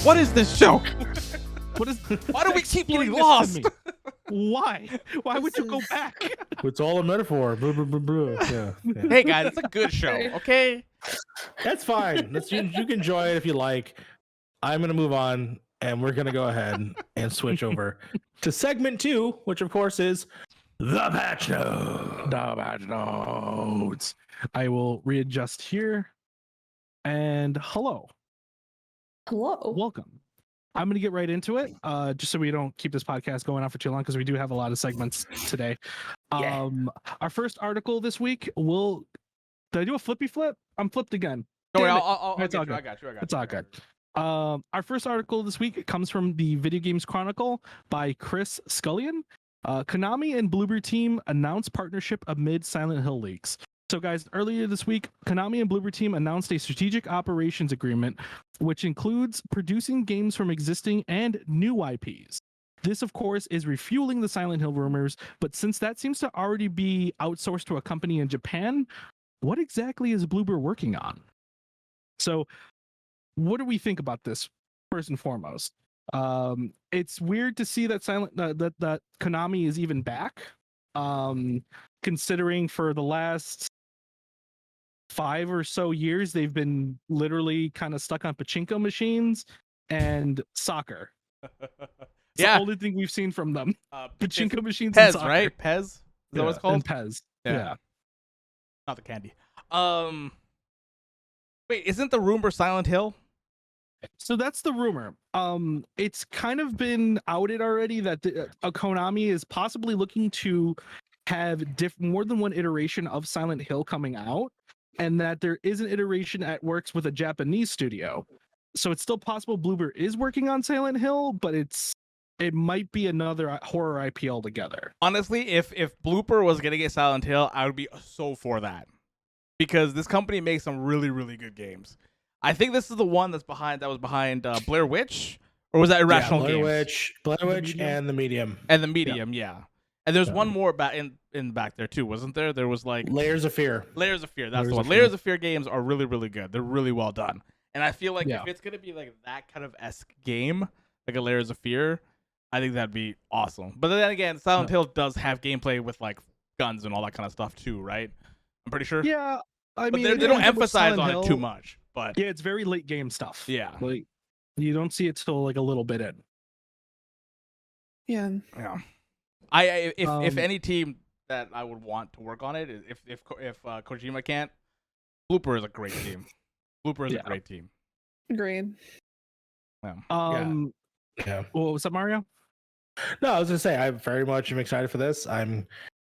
What is this joke? What is? Why do we keep getting explain this to lost? me. Why? Why would you go back? It's all a metaphor. Blah, blah, blah, blah. Yeah. Hey guys, it's a good show, okay? That's fine. You can enjoy it if you like. I'm going to move on, and we're going to go ahead and switch over to segment 2, which of course is the patch notes. The patch notes. I will readjust here. And hello. Welcome. I'm going to get right into it, just so we don't keep this podcast going on for too long, because we do have a lot of segments today. Yeah. Our first article this week will... Did I do a flippy flip? I'm flipped again. Don't worry, Damn it. I'll It's get all you. good. I got you. It's all good. Our first article this week comes from the Video Games Chronicle by Chris Scullion. Konami and Bloober team announced partnership amid Silent Hill leaks. So guys, earlier this week, Konami and Bloober team announced a strategic operations agreement, which includes producing games from existing and new IPs. This, of course, is refueling the Silent Hill rumors, but since that seems to already be outsourced to a company in Japan, what exactly is Bloober working on? So, what do we think about this, first and foremost? It's weird to see that that Konami is even back, considering for the last 5 or so years they've been literally kind of stuck on pachinko machines and soccer. It's the only thing we've seen from them. Pachinko machines Pez, and soccer. right? Pez? Is that what it's called? And Pez. Yeah. Not the candy. Wait, isn't the rumor Silent Hill? So that's the rumor. It's kind of been outed already that Konami is possibly looking to have more than one iteration of Silent Hill coming out, and that there is an iteration that works with a Japanese studio. So it's still possible Bloober is working on Silent Hill, but it might be another horror IP altogether. Honestly, if Bloober was gonna get Silent Hill, I would be so for that, because this company makes some really, really good games. I think this is the one that was behind Blair Witch, or was that Irrational Games? Blair Witch, and the Medium. And the Medium, yeah. And there's one more in back there too, wasn't there? There was like Layers of Fear. Layers of Fear. That's the one. Layers of Fear games are really, really good. They're really well done. And I feel like if it's gonna be like that kind of esque game, like a Layers of Fear, I think that'd be awesome. But then again, Silent Hill does have gameplay with like guns and all that kind of stuff too, right? I'm pretty sure. Yeah, I mean, they don't emphasize on it too much. But yeah, it's very late game stuff. Yeah, like you don't see it till like a little bit in. Yeah. If any team that I would want to work on it, if Kojima can't, Bloober is a great team. Bloober is a great team. Agreed. Yeah. What was up, Mario? No, I was gonna say I very much am excited for this. I'm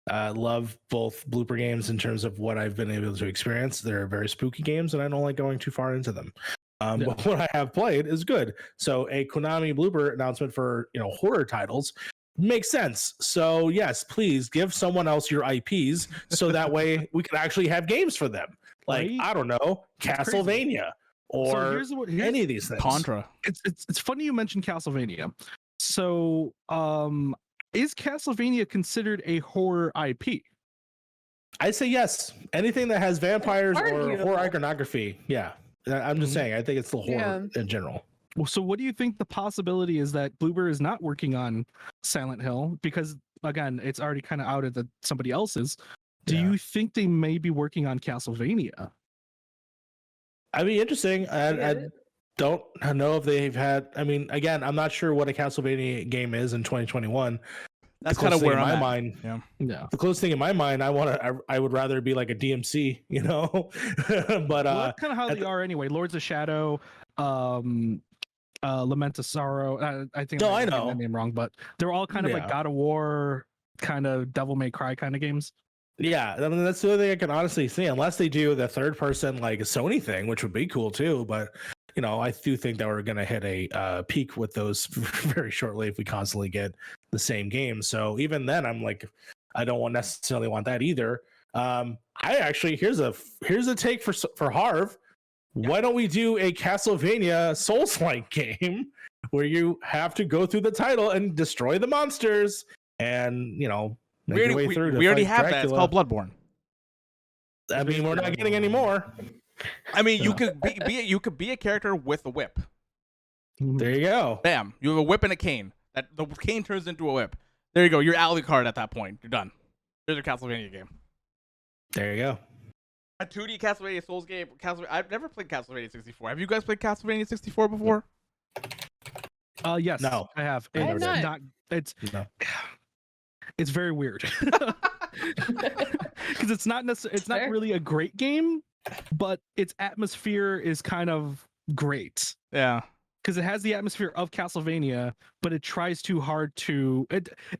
love both Bloober games in terms of what I've been able to experience. They're very spooky games, and I don't like going too far into them. But what I have played is good. So a Konami Bloober announcement for horror titles makes sense. So yes, please give someone else your IPs so that way we can actually have games for them. Like I don't know, Castlevania or here's any of these things. Contra. It's funny you mentioned Castlevania. So is Castlevania considered a horror IP? I say yes. Anything that has vampires or horror iconography. Yeah. I'm just saying, I think it's the horror in general. Well, so what do you think the possibility is that Bloober is not working on Silent Hill? Because again, it's already kind of outed that somebody else is. Do you think they may be working on Castlevania? I'd be interesting. I don't know if they've had. I mean, again, I'm not sure what a Castlevania game is in 2021. That's kind of where I'm in my at. mind. Yeah. The closest thing in my mind, I would rather be like a DMC, but that's kind of how they are anyway. Lords of Shadow, Lament of Sorrow. I think I getting know that name wrong, but they're all kind of like God of War, kind of Devil May Cry kind of games. Yeah, I mean that's the only thing I can honestly see, unless they do the third person like a Sony thing, which would be cool too. But I do think that we're gonna hit a peak with those very shortly if we constantly get the same game. So even then, I'm like, I don't necessarily want that either. I actually here's a take for Harv. Yeah. Why don't we do a Castlevania Souls-like game where you have to go through the title and destroy the monsters and make your way through? We already have Dracula. That. It's called Bloodborne. I mean, we're not getting any more. I mean, you could be a character with a whip. There you go. Bam. You have a whip and a cane. That the cane turns into a whip. There you go. You're Alucard at that point. You're done. There's your Castlevania game. There you go. A 2D Castlevania Souls game. I've never played Castlevania 64. Have you guys played Castlevania 64 before? Yes. No, I have. I have It's not. not. It's No. it's very weird because it's not Fair. really a great game, but its atmosphere is kind of great. Yeah. Because it has the atmosphere of Castlevania, but it tries too hard to.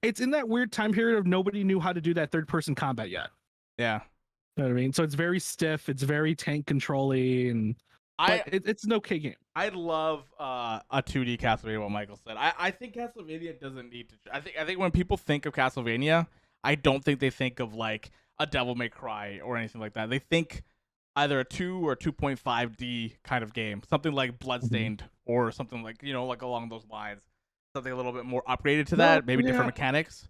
It's in that weird time period of nobody knew how to do that third-person combat yet. Yeah. You know what I mean? So it's very stiff. It's very tank control-y, and it's an okay game. I'd love a 2D Castlevania. What Michael said. I think Castlevania doesn't need to. I think when people think of Castlevania, I don't think they think of like a Devil May Cry or anything like that. They think either a 2 or 2.5D kind of game, something like Bloodstained or something like like along those lines. Something a little bit more upgraded to that, maybe different mechanics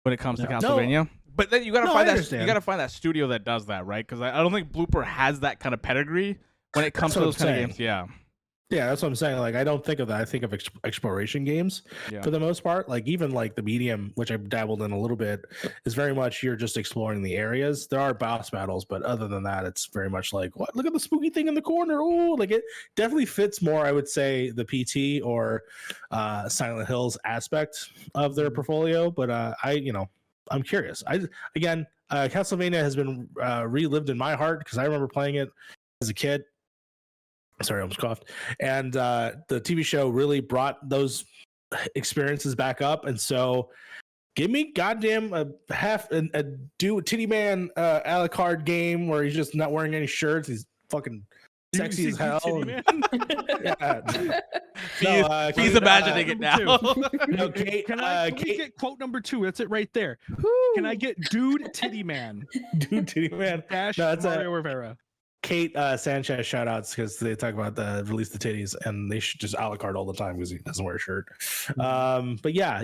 when it comes to Castlevania. But then you gotta find that studio that does that, right? Because I don't think Bloober has that kind of pedigree when it comes to those kind of games. Yeah, that's what I'm saying. Like, I don't think of that. I think of exploration games for the most part. Like, even like the medium, which I've dabbled in a little bit, is very much you're just exploring the areas. There are boss battles, but other than that, it's very much like, what? Look at the spooky thing in the corner. Oh, like it definitely fits more, I would say, the PT or Silent Hills aspect of their portfolio. But I'm curious. Castlevania has been relived in my heart because I remember playing it as a kid. Sorry, I almost coughed. And the TV show really brought those experiences back up. And so, give me goddamn a Titty Man Alucard game where he's just not wearing any shirts. He's fucking sexy as hell. He's imagining it now. No, can we get quote number 2? That's it right there. Can I get Dude Titty Man? Dude Titty Man. Dash Mario Rivera. Kate Sanchez shout outs because they talk about the release the titties and they should just Alucard all the time because he doesn't wear a shirt. But yeah,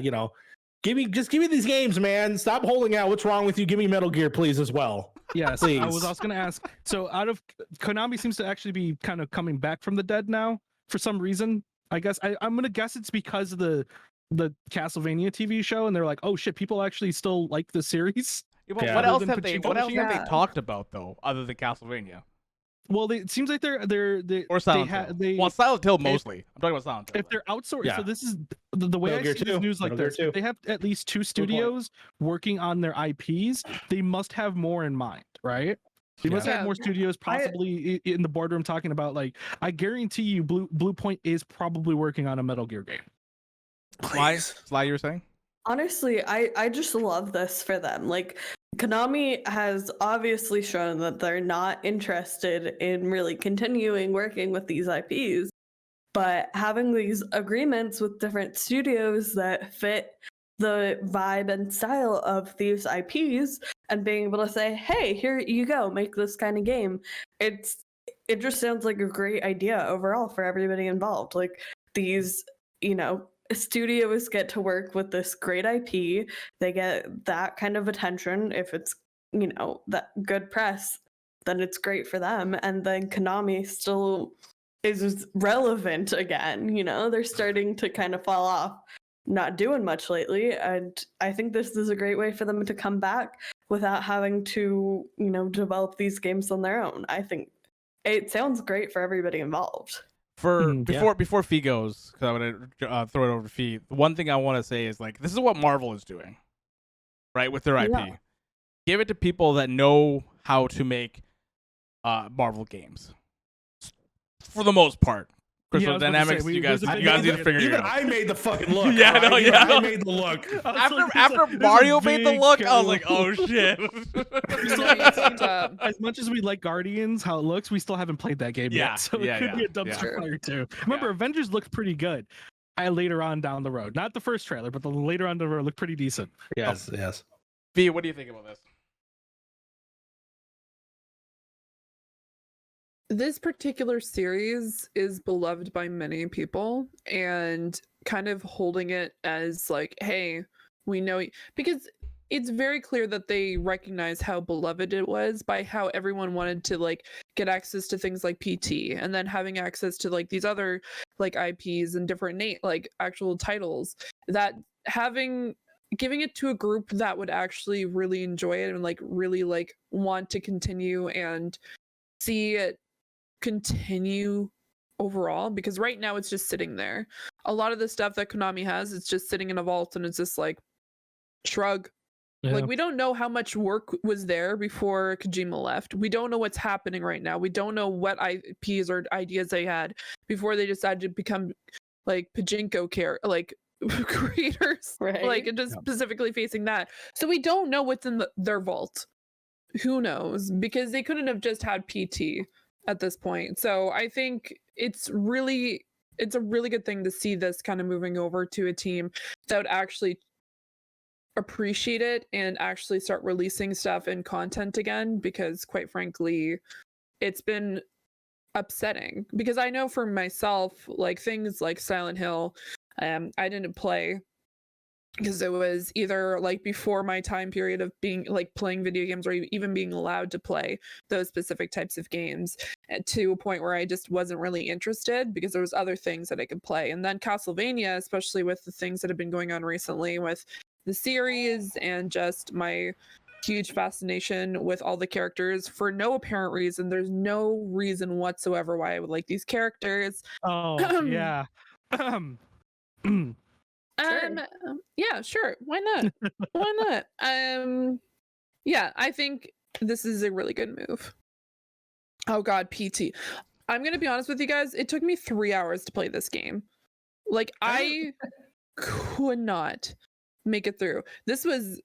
give me these games, man. Stop holding out. What's wrong with you? Give me Metal Gear, please, as well. Yes, please. I was also going to ask. So, out of Konami seems to actually be kind of coming back from the dead now for some reason. I guess I'm going to guess it's because of the Castlevania TV show, and they're like, oh shit, people actually still like the series. Yeah, but what else have they talked about though, other than Castlevania? Well, it seems like they're or Silent Hill. Silent Hill mostly. I'm talking about Silent Hill. If they're outsourced, so this is the way I see this news like this. If they have at least 2 studios working on their IPs, they must have more in mind, right? They must have more studios possibly in the boardroom talking about, like, I guarantee you Blue Point is probably working on a Metal Gear game. Sly, you were saying? Honestly, I just love this for them. Like, Konami has obviously shown that they're not interested in really continuing working with these IPs, but having these agreements with different studios that fit the vibe and style of these IPs and being able to say, hey, here you go, make this kind of game. It just sounds like a great idea overall for everybody involved. Like, these, studios get to work with this great IP. They get that kind of attention. If it's, that good press, then it's great for them. And then Konami still is relevant again. They're starting to kind of fall off, not doing much lately. And I think this is a great way for them to come back without having to, develop these games on their own. I think it sounds great for everybody involved. Before Fee goes, because I'm gonna throw it over to Fee. One thing I want to say is, like, this is what Marvel is doing, right, with their IP. Yeah. Give it to people that know how to make Marvel games, for the most part. Crystal Dynamics, you guys need to figure it out. I made the fucking look. I made the look. After Mario made the look, I was like, oh shit. As much as we like Guardians, how it looks, we still haven't played that game yet. So it could be a dumpster fire too. Remember, Avengers looked pretty good. Later on down the road. Not the first trailer, but the later on down the road looked pretty decent. Yes. V, what do you think about this? This particular series is beloved by many people, and kind of holding it as like, hey, we know because it's very clear that they recognize how beloved it was by how everyone wanted to like get access to things like PT, and then having access to like these other like IPs and different like actual titles, that giving it to a group that would actually really enjoy it and like really like want to continue and see it continue overall, because right now it's just sitting there. A lot of the stuff that Konami has, it's just sitting in a vault and it's just like shrug. Yeah. Like, we don't know how much work was there before Kojima left. We don't know what's happening right now. We don't know what IPs or ideas they had before they decided to become like pachinko like creators, Right. like, and just specifically facing that. So we don't know what's in their vault. Who knows? Because they couldn't have just had PT at this point. So I think it's a really good thing to see this kind of moving over to a team that would actually appreciate it and actually start releasing stuff and content again, because quite frankly, it's been upsetting. Because I know for myself, like things like Silent Hill, I didn't play because it was either like before my time period of being like playing video games or even being allowed to play those specific types of games, to a point where I just wasn't really interested because there was other things that I could play. And then Castlevania, especially with the things that have been going on recently with the series and just my huge fascination with all the characters for no apparent reason. There's no reason whatsoever why I would like these characters. Oh, yeah. Sure. Yeah, sure. Why not? Why not? Yeah, I think this is a really good move. Oh god, PT. I'm gonna be honest with you guys, it took me 3 hours to play this game. Like, I could not make it through. This was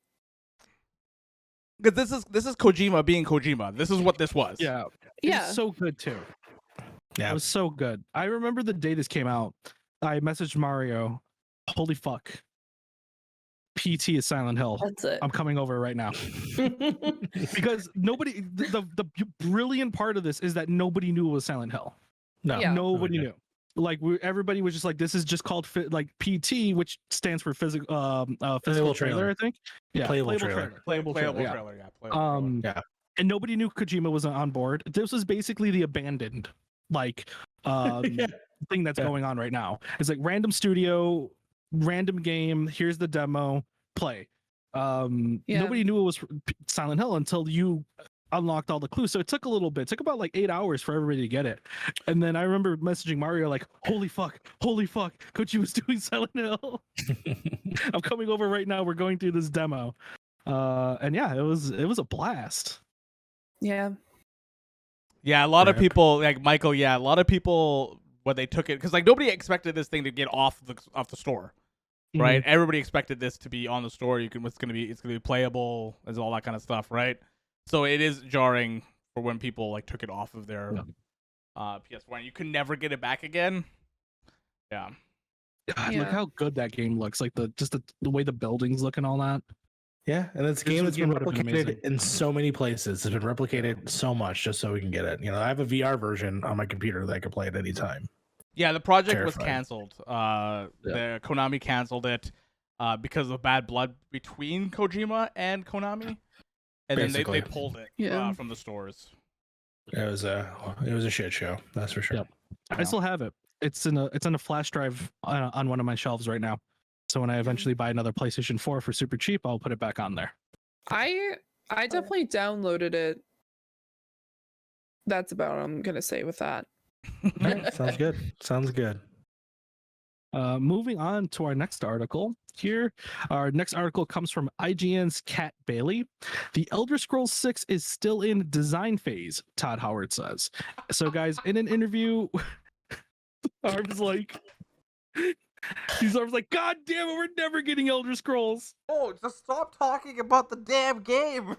Because this is Kojima being Kojima. This is what this was. Yeah. yeah. It's so good too. Yeah. It was so good. I remember the day this came out. I messaged Mario, holy fuck. PT is Silent Hill. That's it. I'm coming over right now. Because nobody, the brilliant part of this is that nobody knew it was Silent Hill. No, Yeah. Nobody knew. Like, everybody was just like, this is just called like PT, which stands for physical trailer, I think. Yeah, Playable trailer. Playable trailer. Yeah. Playable trailer. Yeah. And nobody knew Kojima was on board. This was basically the abandoned like thing that's going on right now. It's like random studio, random game, here's the demo, play. Nobody knew it was Silent Hill until you unlocked all the clues. So it took a little bit. It took about like 8 hours for everybody to get it. And then I remember messaging Mario like, holy fuck, Kojima was doing Silent Hill. I'm coming over right now. We're going through this demo. And yeah, it was a blast. Yeah. Yeah, a lot of people, like Michael, a lot of people, when they took it, because like nobody expected this thing to get off the store, right? Mm-hmm. Everybody expected this to be on the store. It's gonna be playable, and all that kind of stuff, right? So it is jarring for when people like took it off of their PS1. You could never get it back again. Yeah. God, look how good that game looks. Like the way the buildings look and all that. Yeah, and it's a game that's been would have been replicated amazing. in so many places. It's been replicated so much just so we can get it. You know, I have a VR version on my computer that I can play at any time. Yeah, the project was Terrifying. canceled. The Konami canceled it because of bad blood between Kojima and Konami, and Basically. then they pulled it Yeah. from the stores. It was a shit show, that's for sure. Yep. I still have it. It's in a flash drive on one of my shelves right now. So when I eventually buy another PlayStation 4 for super cheap, I'll put it back on there. I definitely downloaded it. That's about what I'm gonna say with that. Alright, sounds good. Sounds good. Moving on to our next article. Here, our next article comes from IGN's Kat Bailey. The Elder Scrolls 6 is still in design phase, Todd Howard says. So, guys, in an interview, Harv's like, God damn it, we're never getting Elder Scrolls. Oh, just stop talking about the damn game.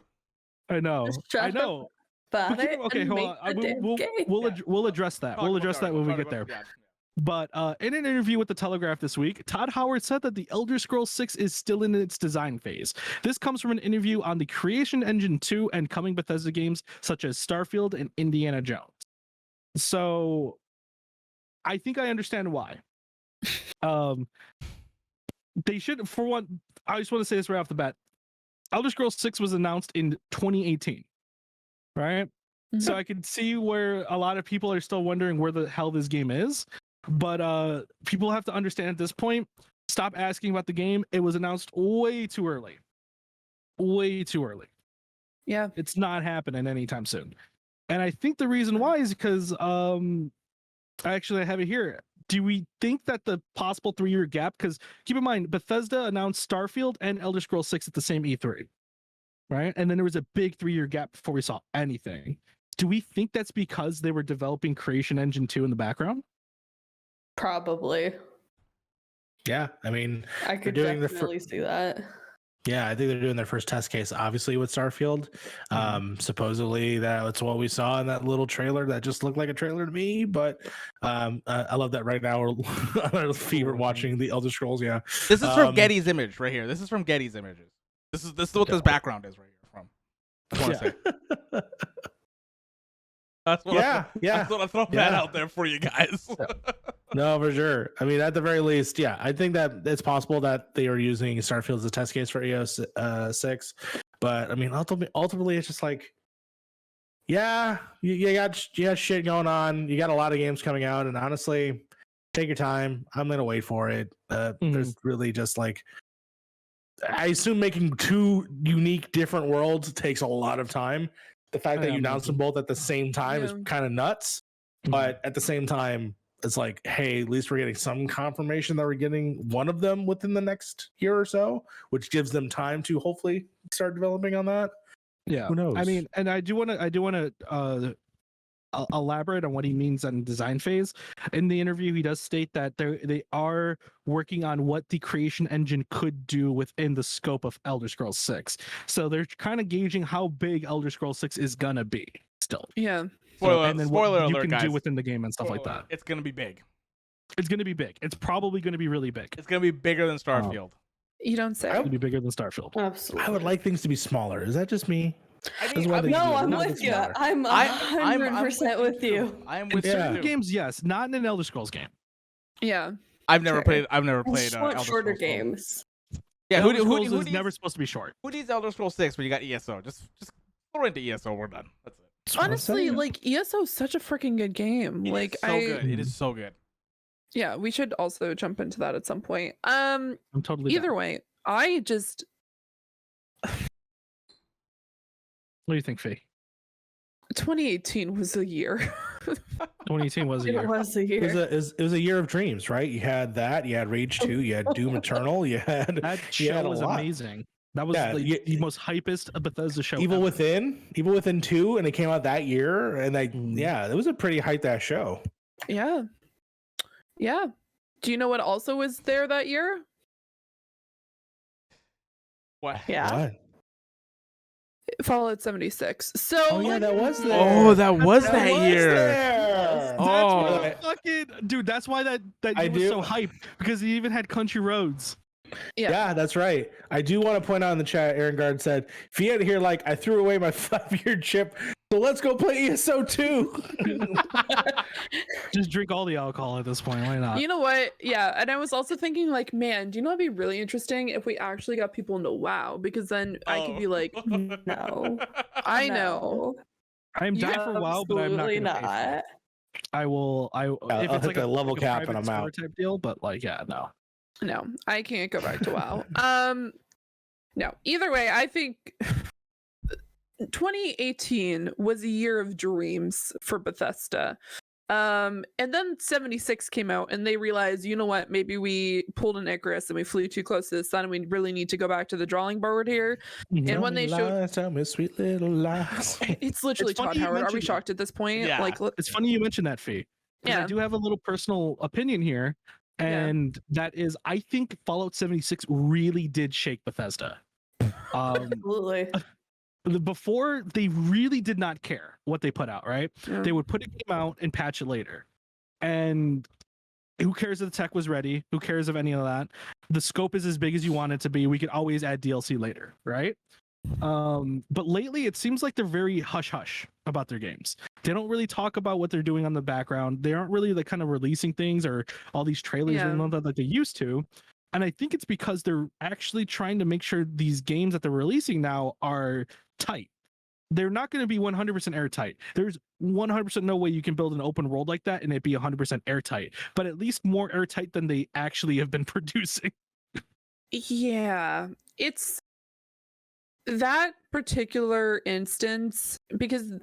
I know. Just shut I know. About it Okay, and hold make on. the damn game. We'll address that. We'll address that when we get there. But in an interview with The Telegraph this week, Todd Howard said that the Elder Scrolls 6 is still in its design phase. This comes from an interview on the Creation Engine 2 and coming Bethesda games such as Starfield and Indiana Jones. So I think I understand why. They should, for one, I just want to say this right off the bat. Elder Scrolls 6 was announced in 2018, right? So I can see where a lot of people are still wondering where the hell this game is. But people have to understand at this point, stop asking about the game. It was announced way too early. Way too early. Yeah. It's not happening anytime soon. And I think the reason why is because actually I have it here. Do we think that the possible 3-year gap, because keep in mind, Bethesda announced Starfield and Elder Scrolls 6 at the same E3, right? And then there was a big 3-year gap before we saw anything. Do we think that's because they were developing Creation Engine 2 in the background? Probably. Yeah, I mean, I could definitely see that. Yeah, I think they're doing their first test case, obviously, with Starfield. Supposedly, that's what we saw in that little trailer that just looked like a trailer to me. But I love that right now we're on our fever watching the Elder Scrolls. Yeah, this is from Getty's image right here. This is from Getty's images. This is what this background is right here from. I want to say. That's what I throw that out there for you guys. No, for sure. I mean, at the very least, yeah, I think that it's possible that they are using Starfield as a test case for EOS 6. But I mean, ultimately, it's just like, yeah, you got shit going on. You got a lot of games coming out, and honestly, take your time. I'm gonna wait for it. There's really just like, I assume making 2 unique, different worlds takes a lot of time. The fact that you announce them both at the same time is kind of nuts. But at the same time, it's like, hey, at least we're getting some confirmation that we're getting one of them within the next year or so, which gives them time to hopefully start developing on that. Yeah, who knows? I mean, and I do want to elaborate on what he means on design phase. In the interview, he does state that they are working on what the creation engine could do within the scope of Elder Scrolls 6. So they're kind of gauging how big Elder Scrolls 6 is gonna be still. Yeah. And then spoiler what you alert, can guys. do within the game and stuff like that. It's gonna be big. It's gonna be big. It's probably gonna be really big. It's gonna be bigger than Starfield. You don't say. It's gonna be bigger than Starfield. Absolutely. I would like things to be smaller. Is that just me? No, I'm with you. I'm 100% with you. I am In with certain you. games, yes, not in an Elder Scrolls game. Yeah. I've never played Elder Shorter Scrolls. games. Yeah, Elder Scrolls who is never supposed to be short. Who needs Elder Scrolls 6 when you got ESO? Just throw into ESO. We're done. That's it. Honestly, like ESO is such a freaking good game. It is so good. Yeah, we should also jump into that at some point. I'm totally Either down. way, I just What do you think, Faye? 2018 was a year. 2018 was a year. It was a year. It was a year of dreams, right? You had that. You had Rage 2. You had Doom Eternal. You had That show was amazing. That was the most hypest Bethesda show. Evil Within 2, and it came out that year. And it was a pretty hyped ass show. Yeah. Yeah. Do you know what also was there that year? What? Yeah. What? Fallout 76. So that was there. Oh, that was that year. That's Oh. what fucking dude. That's why that game was so hyped, because he even had Country Roads. Yeah. That's right. I do want to point out in the chat, Aaron Guard said, Fiona here, like, I threw away my 5-year chip, so let's go play ESO 2. Just drink all the alcohol at this point. Why not? You know what? Yeah. And I was also thinking, like, man, do you know what'd be really interesting if we actually got people into WoW? Because then I could be like, No. I know. I'm down for WoW, but I'm not gonna pay for it. I will. If I'll it's hit like the level cap and private I'm out. server type deal, but like, yeah, no. No, I can't go back to WoW. No. Either way, I think 2018 was a year of dreams for Bethesda. And then 76 came out and they realized, you know what, maybe we pulled an Icarus and we flew too close to the sun and we really need to go back to the drawing board here. And when they showed tell me sweet little lies. it's literally It's funny Todd you Howard. Are we mentioned shocked at this point? Yeah. Like, It's funny you mentioned that, Fee. Yeah. I do have a little personal opinion here, and that is, I think Fallout 76 really did shake Bethesda. Absolutely. Before, they really did not care what they put out, right? Yeah. They would put a game out and patch it later. And who cares if the tech was ready? Who cares if any of that? The scope is as big as you want it to be. We could always add DLC later, right? But lately, it seems like they're very hush-hush about their games. They don't really talk about what they're doing on the background. They aren't really like kind of releasing things or all these trailers and all that like they used to. And I think it's because they're actually trying to make sure these games that they're releasing now are tight. They're not going to be 100% airtight. There's 100% no way you can build an open world like that and it be 100% airtight, but at least more airtight than they actually have been producing. Yeah, it's that particular instance because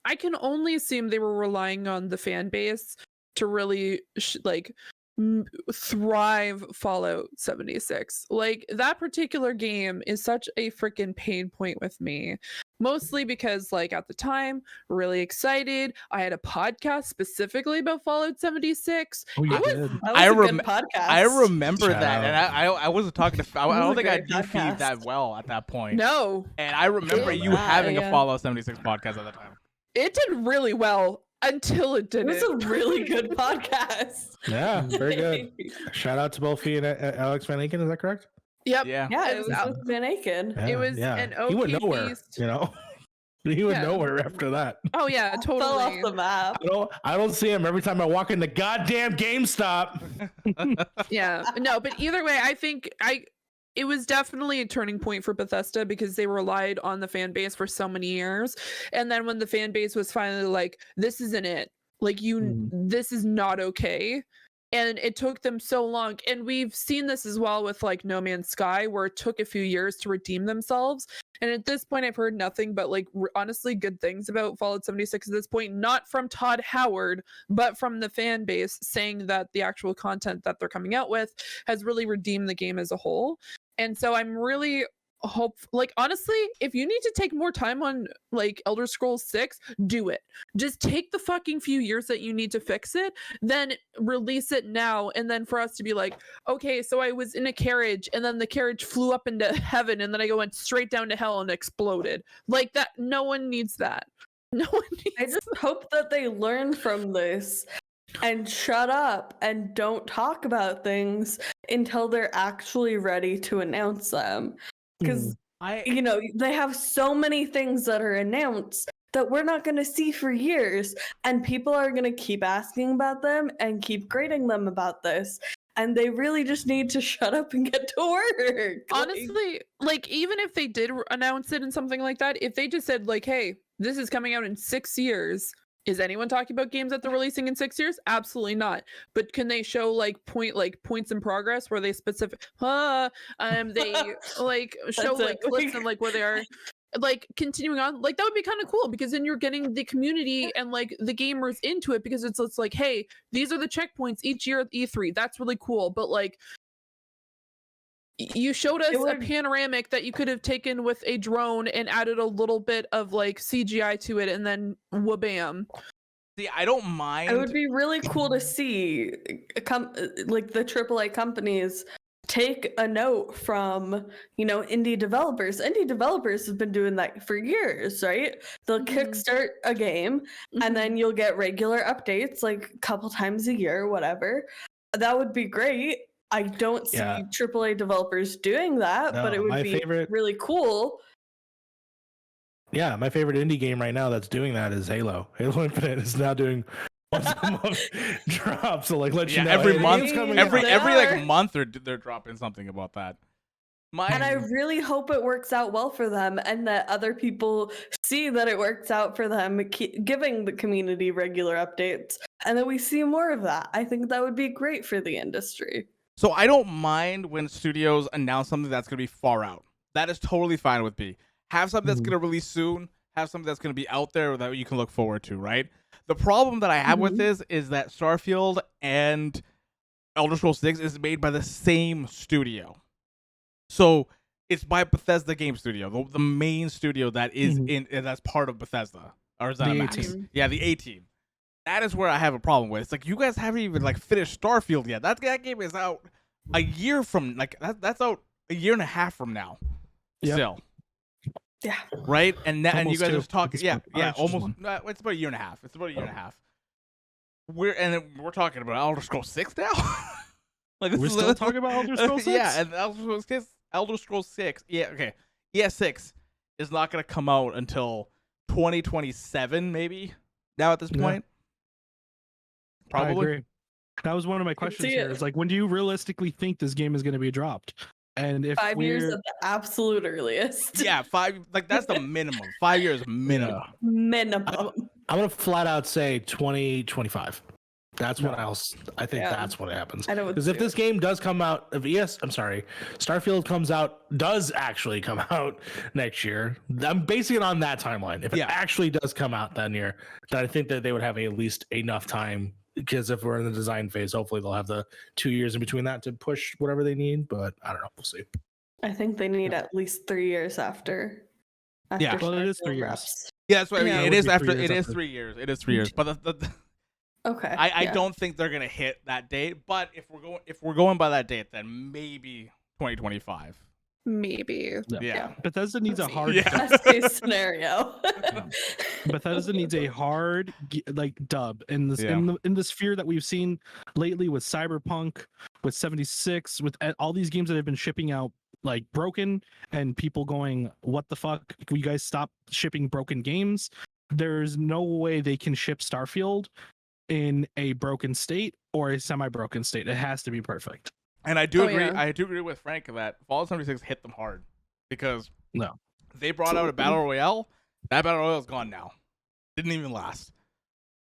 I can only assume they were relying on the fan base to really thrive Fallout 76. Like that particular game is such a freaking pain point with me, mostly because like at the time really excited. I had a podcast specifically about Fallout 76. Oh, you did. That was a good podcast. I remember Shout that, out. and I wasn't talking to. I don't was a think I great defeated podcast. that well at that point. No, And I remember Yeah, you having a yeah. Fallout 76 podcast at the time. it did really well until it It didn't. was a really good podcast. Yeah, very good. Shout out to both Fiona and Alex Van Aken. Is that correct? Yep. Yeah. Yeah, It it was was out. with Van Aken. It was yeah. an He went okay nowhere. beast. You know, he went Yeah. nowhere after that. Oh yeah, Fell off totally. the map. I don't see him every time I walk into goddamn GameStop. Yeah, no, but either way, I think it was definitely a turning point for Bethesda because they relied on the fan base for so many years, and then when the fan base was finally like, "This isn't it. Like this is not okay." And it took them so long. And we've seen this as well with like No Man's Sky, where it took a few years to redeem themselves. And at this point, I've heard nothing but like honestly good things about Fallout 76 at this point, not from Todd Howard, but from the fan base saying that the actual content that they're coming out with has really redeemed the game as a whole. And so I'm really like honestly, if you need to take more time on like Elder Scrolls 6, do it. Just take the fucking few years that you need to fix it, then release it now. And then for us to be like, okay, so I was in a carriage and then the carriage flew up into heaven and then I went straight down to hell and exploded. Like that, no one needs that. No one needs I just hope that they learn from this and shut up and don't talk about things until they're actually ready to announce them. Because you know, they have so many things that are announced that we're not going to see for years, and people are going to keep asking about them and keep grading them about this, and they really just need to shut up and get to work. Honestly, like even if they did announce it and something like that, if they just said like, hey, this is coming out in 6 years, is anyone talking about games that they're releasing in 6 years? Absolutely not. But can they show like points in progress where they they like show like clips and like where they are like continuing on? Like that would be kind of cool because then you're getting the community and like the gamers into it because it's like, hey, these are the checkpoints each year at E3. That's really cool. But like you showed us a panoramic that you could have taken with a drone and added a little bit of like CGI to it and then wha-bam. See, I don't mind. It would be really cool to see like the AAA companies take a note from, you know, indie developers. Indie developers have been doing that for years, right? They'll kickstart a game and then you'll get regular updates like a couple times a year, whatever. That would be great. I don't see AAA developers doing that, but it would be really cool. Yeah, my favorite indie game right now that's doing that is Halo. Halo Infinite is now doing once a month drops. So like, let you know every month, every out. like month they're dropping something about that. And I really hope it works out well for them and that other people see that it works out for them, giving the community regular updates, and that we see more of that. I think that would be great for the industry. So I don't mind when studios announce something that's going to be far out. That is totally fine with me. Have something that's going to release soon. Have something that's going to be out there that you can look forward to, right? The problem that I have with this is that Starfield and Elder Scrolls 6 is made by the same studio. So it's by Bethesda Game Studio, the main studio that is that's part of Bethesda. Or is that The Max? A-Team. Yeah, the A-Team. That is where I have a problem with. It's like you guys haven't even like finished Starfield yet. That game is out a year from that's out a year and a half from now. Yep. Still. Yeah. Right? And you guys Almost are talking almost one. it's about a year and a half. It's about a year and a half. We're talking about Elder Scrolls 6 now? Like We're still talking about Elder Scrolls 6? Yeah, and Elder Scrolls 6. Yeah, okay. ES6 is not going to come out until 2027 maybe. Now at this point. I Probably. agree. That was one of my questions see here. it. Is like, when do you realistically think this game is going to be dropped? And if 5 years we're at the absolute earliest. Yeah, 5. Like that's the minimum. 5 years minimum. Minimum. I'm gonna flat out say 2025. That's what I think Yeah. that's what happens. I know Because if this game does come out, Starfield does actually come out next year. I'm basing it on that timeline. If it actually does come out that year, then I think that they would have at least enough time. Because if we're in the design phase, hopefully they'll have the 2 years in between that to push whatever they need. But I don't know. We'll see. I think they need at least 3 years after. Yeah. Well, it is Starfield 3 years. wraps. Yeah, that's what I mean. Yeah. It would is be after. 3 years It is after. 3 years. It is 3 years. But Okay. I don't think they're gonna hit that date. But if we're going by that date, then maybe 2025. Maybe. Yeah. Bethesda needs a hard Best case scenario. Bethesda needs a hard dub in this in the sphere that we've seen lately with Cyberpunk, with 76, with all these games that have been shipping out like broken, and people going, "What the fuck? You guys stop shipping broken games." There's no way they can ship Starfield in a broken state or a semi-broken state. It has to be perfect. And I do agree. Yeah. I do agree with Frank that Fallout 76 hit them hard because No. they brought out a battle royale. That battle royale is gone now. Didn't even last.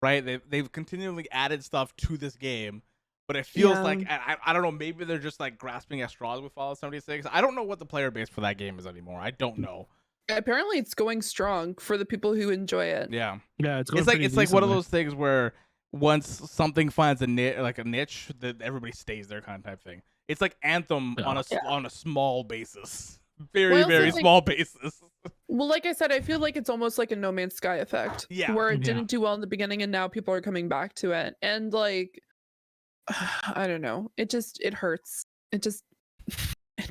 Right? They've continually added stuff to this game, but it feels like I don't know. Maybe they're just like grasping at straws with Fallout 76. I don't know what the player base for that game is anymore. I don't know. Apparently, it's going strong for the people who enjoy it. Yeah. Yeah, it's going It's like one of those things where once something finds a niche, that everybody stays there kind of type thing. It's like Anthem on a small basis, very small basis. Well, like I said, I feel like it's almost like a No Man's Sky effect. Yeah. Where it didn't do well in the beginning, and now people are coming back to it, and like, I don't know. It hurts. It just.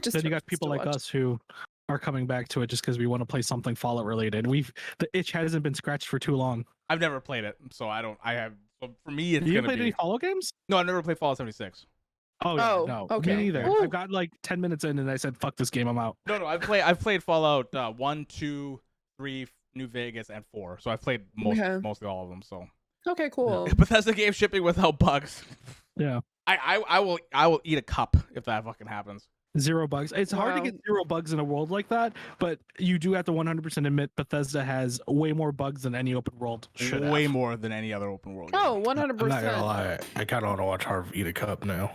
Then you got people like us who are coming back to it just because we want to play something Fallout related. The itch hasn't been scratched for too long. I've never played it, so I don't. I have. So for me, it's You gonna played be. any Fallout games? No, I've never played Fallout 76. Oh, no. Okay. Me neither. Ooh. I've got like 10 minutes in and I said, fuck this game, I'm out. No, I've played Fallout 1, 2, 3, New Vegas, and 4. So I've played mostly all of them. So Okay, cool. Bethesda game shipping without bugs. Yeah. I will eat a cup if that fucking happens. 0 bugs. It's hard to get 0 bugs in a world like that, but you do have to 100% admit Bethesda has way more bugs than any open world should have. Way more than any other open world. Oh, I'm not gonna 100%. lie. I kind of want to watch Harv eat a cup now.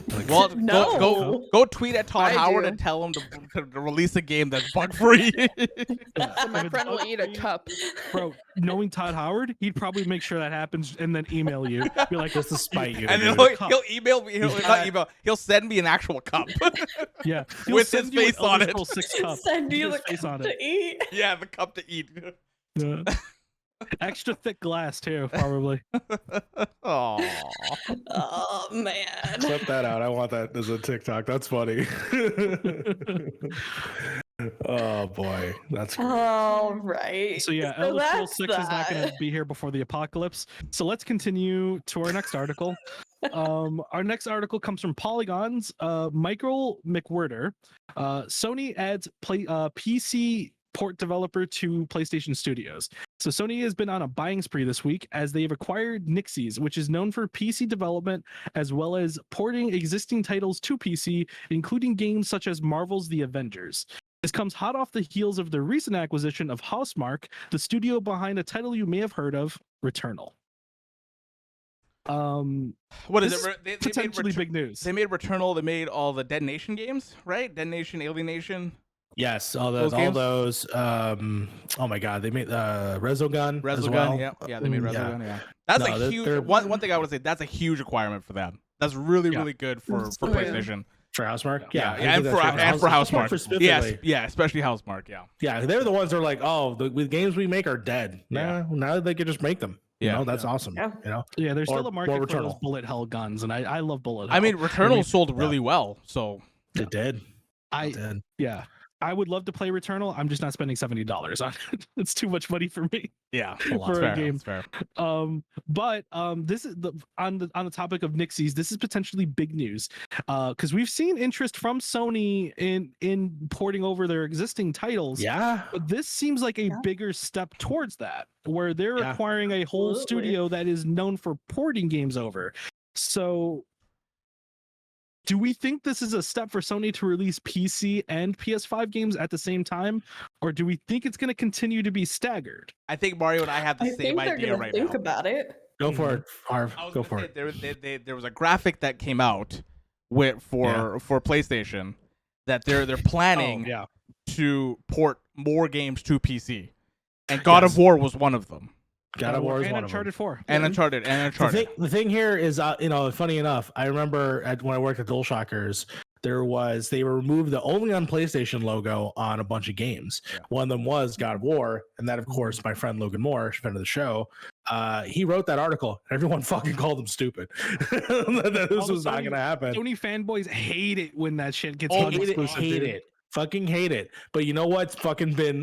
Like, Well, No. go tweet at Todd I Howard do. and tell him to release a game that's bug free. So my friend will eat a cup. Bro, knowing Todd Howard, he'd probably make sure that happens and then email you. Be like, just to spite you. And dude. then he'll email me. He'll send me an actual cup. yeah, With his send you an face on Elder it. Scrolls 6 cup. Send you with the his face on cup it. to eat. Yeah, the cup to eat. Yeah. Extra thick glass too, probably. Oh, Oh man. Clip that out. I want that as a TikTok. That's funny. Oh boy, that's great. All right. So yeah, So Elder Scrolls that's 6 is not going to that. be here before the apocalypse. So let's continue to our next article. Our next article comes from Polygon's Michael McWhirter. Sony adds PC port developer to PlayStation Studios. So Sony has been on a buying spree this week as they've acquired Nixies, which is known for PC development as well as porting existing titles to PC, including games such as Marvel's The Avengers. This comes hot off the heels of the recent acquisition of Housemarque, the studio behind a title you may have heard of, Returnal. what is This it? They potentially made big news. They made Returnal. They made all the Dead Nation games, right? Dead Nation, Alien Nation. Yes, all Those those. games? Oh my god, they made Resogun as Resogun, well. yeah, they made Yeah. Resogun, yeah. That's No, a they're- huge they're- one thing I would say. That's a huge acquirement for them. That's really good for Oh, yeah. PlayStation. For Housemarque, Yeah, I and think for that's Housemarque. specifically. Yes, especially Housemarque. Yeah, Yeah, they're the ones that are like, oh, the games we make are dead. Yeah. Now they could just make them. You Yeah. know, that's awesome. Yeah. You know, Yeah, there's still Or- a market or for those Returnal. bullet hell guns, and I love bullet hell. I mean, Returnal mean, sold really well, so it did. I It did. yeah, I would love to play Returnal. I'm just not spending $70 on it. It's too much money for me. yeah, For a game. That's fair. But this is on the topic of Nixies. This is potentially big news, because we've seen interest from Sony in porting over their existing titles. Yeah. But this seems like a bigger step towards that, where they're Yeah. acquiring a whole Absolutely. studio that is known for porting games over. So do we think this is a step for Sony to release PC and PS5 games at the same time, or do we think it's going to continue to be staggered? I think Mario and I have the I same think they're idea gonna right think now. about it. Go for it, Harv. Go for it. There was a graphic that came out for PlayStation that they're planning to port more games to PC, and God of War was one of them. God of War is and one Uncharted of them. 4. And Uncharted. The thing here is, funny enough, I remember when I worked at DualShockers, they removed the only on PlayStation logo on a bunch of games. Yeah. One of them was God of War, and that, of course, my friend Logan Moore, friend of the show, he wrote that article. Everyone fucking called him stupid. This was not going to happen. Sony fanboys hate it when that shit gets exclusive. Hate it. Fucking hate it. But you know what's fucking been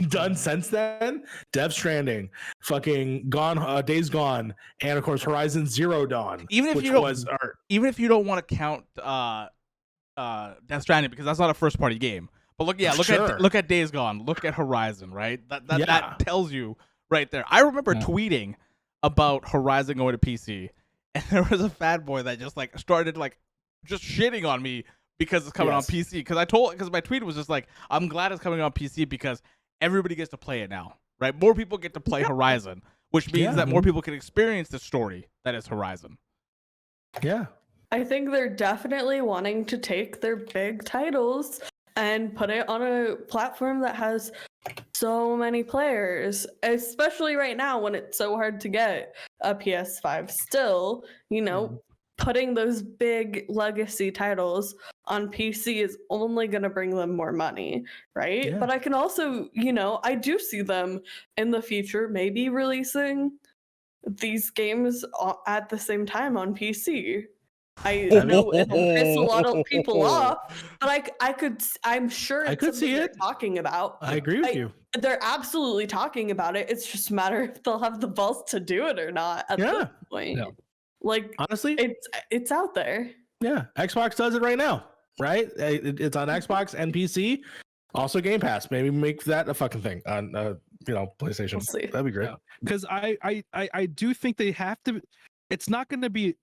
done since then? Death Stranding, fucking gone, Days Gone, and of course Horizon Zero Dawn. Even if you don't want to count Death Stranding because that's not a first party game. But look at Days Gone. Look at Horizon, right? That tells you right there. I remember tweeting about Horizon going to PC, and there was a fanboy that just started just shitting on me because it's coming on PC. Because my tweet was just like, I'm glad it's coming on PC because everybody gets to play it now, right? More people get to play Horizon, which means that more people can experience the story that is Horizon. Yeah. I think they're definitely wanting to take their big titles and put it on a platform that has so many players, especially right now when it's so hard to get a PS5 still, putting those big legacy titles on PC is only going to bring them more money, right? Yeah. But I can also, I do see them in the future maybe releasing these games at the same time on PC. I know it'll piss a lot of people off, but I'm sure I could see it talking about. I agree with you. They're absolutely talking about it. It's just a matter if they'll have the balls to do it or not at this point. Yeah. Honestly, it's out there. Yeah, Xbox does it right now, right? It's on Xbox and PC. Also, Game Pass. Maybe make that a fucking thing on PlayStation. We'll see. That'd be great. Because I do think they have to. It's not going to be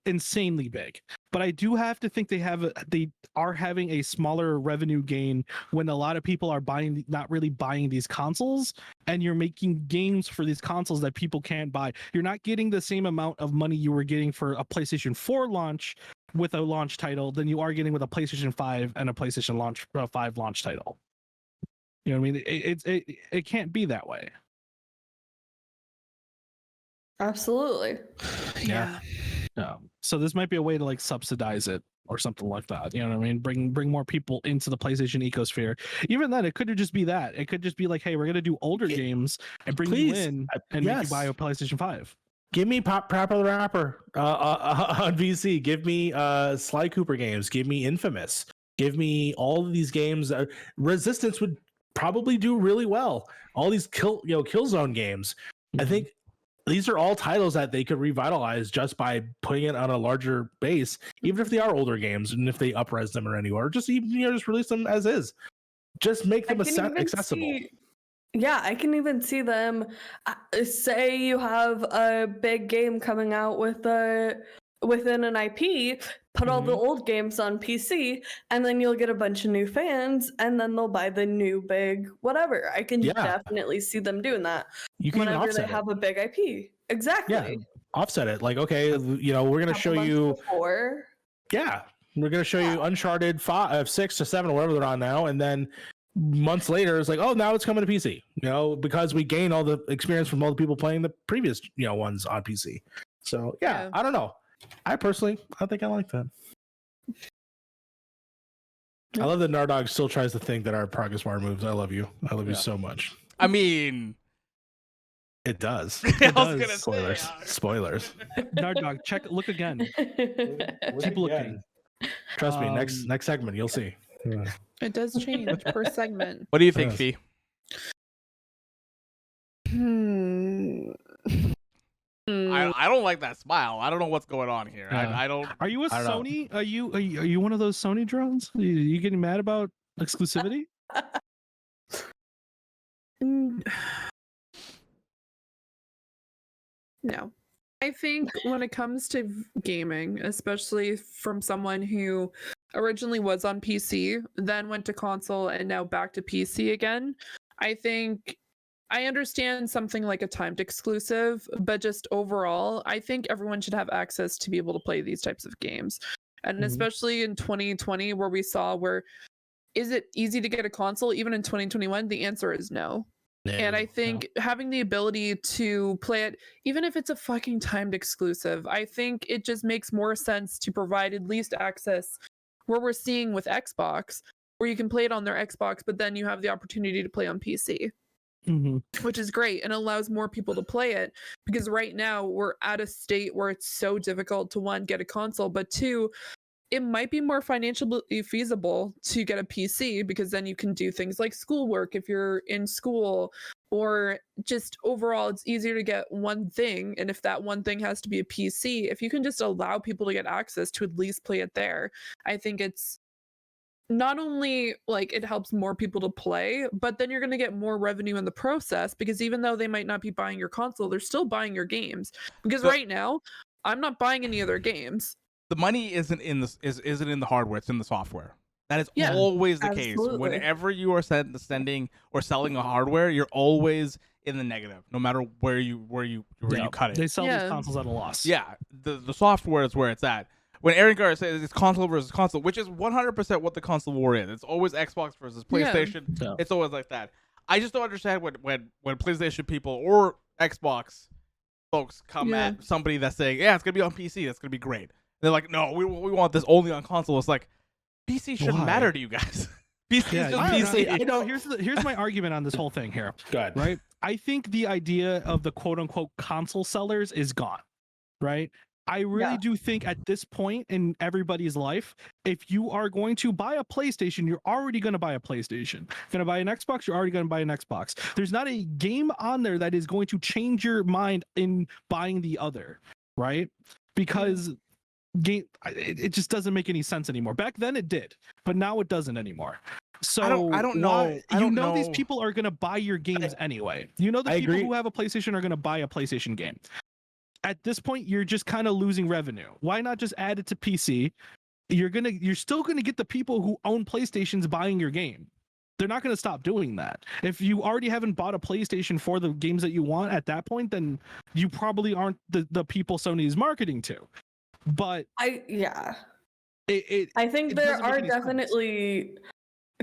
insanely big, but I do have to think they are having a smaller revenue gain when a lot of people are not really buying these consoles, and you're making games for these consoles that people can't buy. You're not getting the same amount of money you were getting for a PlayStation 4 launch with a launch title than you are getting with a PlayStation 5 and a PlayStation 5 launch title. You know what I mean? It can't be that way. Absolutely. Yeah. So this might be a way to subsidize it or something like that. You know what I mean? Bring more people into the PlayStation ecosphere. Even then, it could just be that. It could just be like, hey, we're gonna do older games and bring you in and make you buy a PlayStation 5. Give me Proper the Rapper on PC. Give me Sly Cooper games. Give me Infamous. Give me all of these games. Resistance would probably do really well. All these Killzone games. Mm-hmm. I think these are all titles that they could revitalize just by putting it on a larger base, even if they are older games and if they upres them or anywhere, or just even just release them as is. Just make them accessible. I can even see them. Say you have a big game coming out within an IP, put all the old games on PC, and then you'll get a bunch of new fans, and then they'll buy the new big whatever. I can definitely see them doing that. You can whenever they have a big IP. Exactly. Yeah, offset it. Okay, we're gonna show you. Yeah, we're gonna show you Uncharted 6 to 7 or whatever they're on now, and then months later it's now it's coming to PC. Because we gain all the experience from all the people playing the previous ones on PC. So yeah. I don't know. I think I like that. I love that Nardog still tries to think that our progress bar moves. I love you. I love you so much. I mean, it does. I was gonna say, Spoilers. Nardog, look again. Keep looking. Trust me. Next segment, you'll see. It does change per segment. What do you think, Fee? I don't like that smile. I don't know what's going on here. I don't. Are you a Sony? Are you one of those Sony drones? Are you getting mad about exclusivity? No. I think when it comes to gaming, especially from someone who originally was on PC, then went to console, and now back to PC again, I think I understand something like a timed exclusive, but just overall, I think everyone should have access to be able to play these types of games. And especially in 2020, where we saw is it easy to get a console? Even in 2021, the answer is no. And I think having the ability to play it, even if it's a fucking timed exclusive, I think it just makes more sense to provide at least access where we're seeing with Xbox, where you can play it on their Xbox, but then you have the opportunity to play on PC, which is great and allows more people to play it. Because right now we're at a state where it's so difficult to, one, get a console, but two, it might be more financially feasible to get a PC, because then you can do things like schoolwork if you're in school, or just overall it's easier to get one thing. And if that one thing has to be a PC, if you can just allow people to get access to at least play it there, I think it's not only like it helps more people to play, but then you're going to get more revenue in the process, because even though they might not be buying your console, they're still buying your games. Because right now I'm not buying any other games. The money isn't in the hardware, it's in the software. That is always the case. Whenever you are sending or selling a hardware, you're always in the negative, no matter where you cut it. They sell these consoles at a loss. Yeah, the software is where it's at. When Aaron Gar says it's console versus console, which is 100% what the console war is. It's always Xbox versus PlayStation. Yeah. It's always like that. I just don't understand when PlayStation people or Xbox folks come at somebody that's saying, yeah, it's going to be on PC, that's going to be great. They're like, no, we want this only on console. It's like, PC shouldn't matter to you guys. PC is just PC. Here's my argument on this whole thing here. Go ahead. Right? I think the idea of the quote-unquote console sellers is gone. Right? I really do think at this point in everybody's life, if you are going to buy a PlayStation, you're already going to buy a PlayStation. Going to buy an Xbox, you're already going to buy an Xbox. There's not a game on there that is going to change your mind in buying the other. Right? Because it just doesn't make any sense anymore. Back then it did, but now it doesn't anymore. So I don't know. These people are gonna buy your games anyway. You know the people who have a PlayStation are gonna buy a PlayStation game. At this point, you're just kind of losing revenue. Why not just add it to PC? You're still gonna get the people who own PlayStations buying your game. They're not gonna stop doing that. If you already haven't bought a PlayStation for the games that you want at that point, then you probably aren't the people Sony is marketing to. But I think there are definitely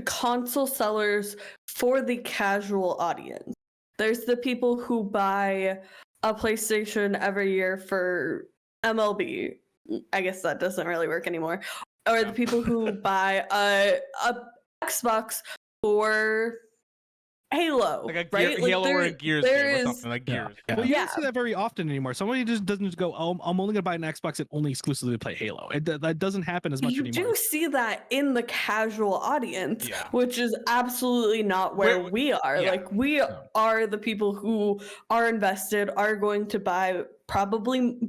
console sellers for the casual audience. There's the people who buy a PlayStation every year for MLB. I guess that doesn't really work anymore. Or the people who buy a Xbox for Halo, like right? Halo or a Gears game or something like Gears. Yeah. Well, you don't see that very often anymore. Somebody just doesn't just go, oh, I'm only gonna buy an Xbox and only exclusively play Halo. That doesn't happen as much anymore. You do see that in the casual audience, which is absolutely not where we are. Yeah. Like we are the people who are invested, are going to buy probably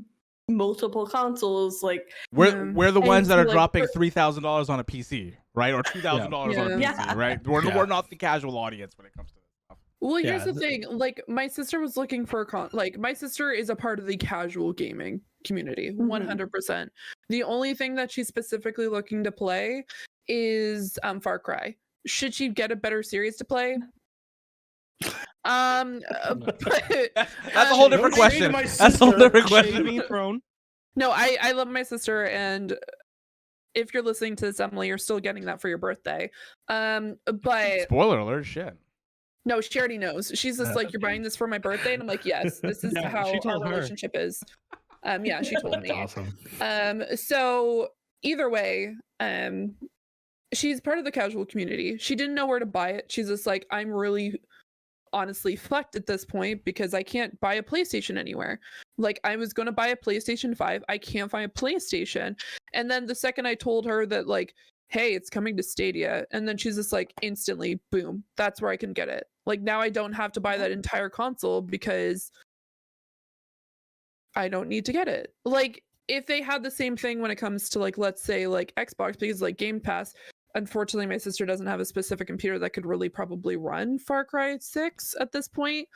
multiple consoles. Like we're the ones that are dropping $3,000 on a PC, right? Or $2,000 on a PC, right? We're not the casual audience when it comes to this stuff. Well, here's the thing. Like my sister was looking for my sister is a part of the casual gaming community, 100%. The only thing that she's specifically looking to play is Far Cry. Should she get a better series to play? That's a whole different question. That's a whole different question. No, I love my sister, and if you're listening to this, Emily, you're still getting that for your birthday. But spoiler alert, shit. No, she already knows. She's just like, you're buying this for my birthday, and I'm like, yes, this is how our relationship is. Yeah, she told me. Awesome. So either way, she's part of the casual community. She didn't know where to buy it. She's just like, I'm really honestly fucked at this point because I can't buy a PlayStation anywhere. Like I was going to buy a PlayStation 5. I can't find a PlayStation. And then the second I told her that like, hey, it's coming to Stadia. And then she's just like instantly, boom, that's where I can get it. Like now I don't have to buy that entire console because I don't need to get it. Like if they had the same thing when it comes to like, let's say like Xbox, because like Game Pass, unfortunately, my sister doesn't have a specific computer that could really probably run Far Cry 6 at this point.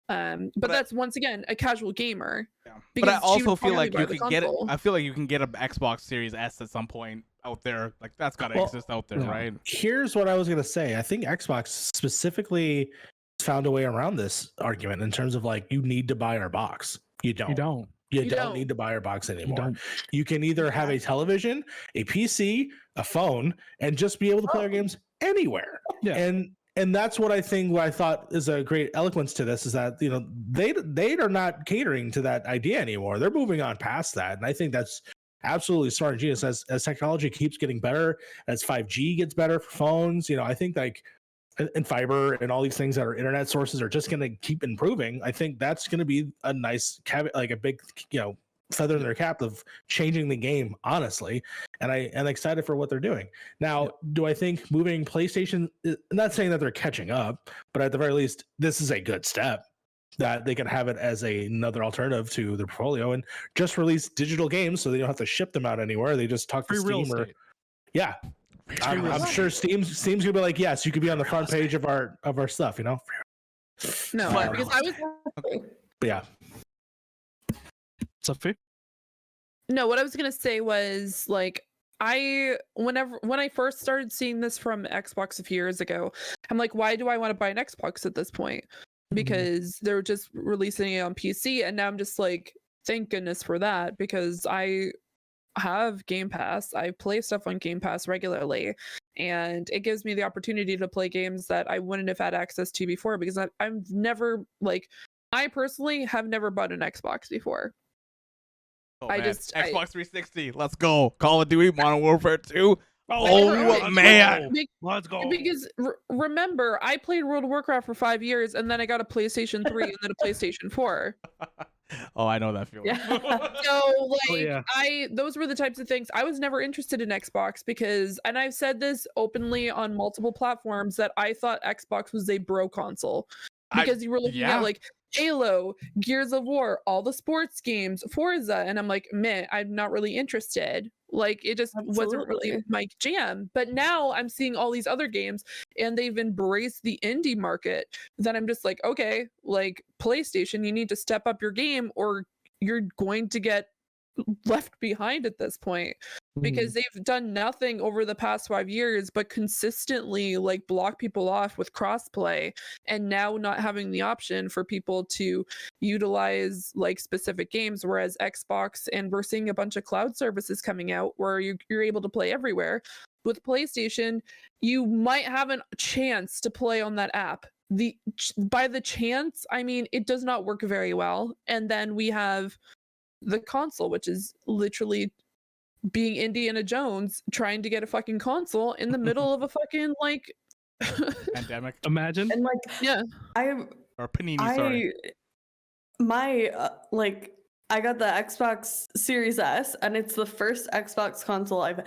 But that's once again a casual gamer. Yeah. But I also feel like you can get it. I feel like you can get an Xbox Series S at some point out there. Like that's got to exist out there, right? Here's what I was gonna say. I think Xbox specifically found a way around this argument in terms of like, you need to buy our box. You don't need to buy our box anymore. You can either have a television, a PC, a phone, and just be able to play our games anywhere. Yeah. And that's what I think, what I thought is a great eloquence to this, is that, you know, they are not catering to that idea anymore. They're moving on past that. And I think that's absolutely smart and genius. As technology keeps getting better, as 5G gets better for phones, you know, I think like, and fiber and all these things that are internet sources are just going to keep improving. I think that's going to be a nice like a big, you know, feather in their cap of changing the game, honestly. And I am excited for what they're doing. Now, do I think moving PlayStation, I'm not saying that they're catching up, but at the very least, this is a good step that they can have it as another alternative to their portfolio and just release digital games so they don't have to ship them out anywhere. They just talk to Steam or yeah. I'm sure Steam's gonna be like, yes, you could be on the front page of our stuff, you know. No, because I was. But yeah. What's up, Faye? No, what I was gonna say was like, when I first started seeing this from Xbox a few years ago, I'm like, why do I want to buy an Xbox at this point? Because they're just releasing it on PC, and now I'm just like, thank goodness for that, because I have Game Pass. I play stuff on Game Pass regularly, and it gives me the opportunity to play games that I wouldn't have had access to before, because I've never, like, I personally have never bought an Xbox before. Oh, Xbox 360, let's go. Call of Duty, Modern Warfare 2. Oh man, let's go. Because remember, I played World of Warcraft for 5 years, and then I got a PlayStation 3 and then a PlayStation 4. Oh, I know that feeling. Yeah. So those were the types of things. I was never interested in Xbox because, and I've said this openly on multiple platforms, that I thought Xbox was a bro console, because you were looking at like Halo, Gears of War, all the sports games, Forza, and I'm like, meh, I'm not really interested. Like, it just wasn't really my jam. But now I'm seeing all these other games, and they've embraced the indie market. Then I'm just like, okay, like PlayStation, you need to step up your game, or you're going to get left behind at this point, because they've done nothing over the past 5 years but consistently like block people off with crossplay, and now not having the option for people to utilize like specific games, whereas Xbox, and we're seeing a bunch of cloud services coming out where you're able to play everywhere. With PlayStation, you might have a chance to play on that app. By the chance, I mean it does not work very well. And then we have the console, which is literally being Indiana Jones trying to get a fucking console in the middle of a fucking like pandemic. Imagine. And like, yeah, or Panini. Sorry, my I got the Xbox Series S, and it's the first Xbox console I've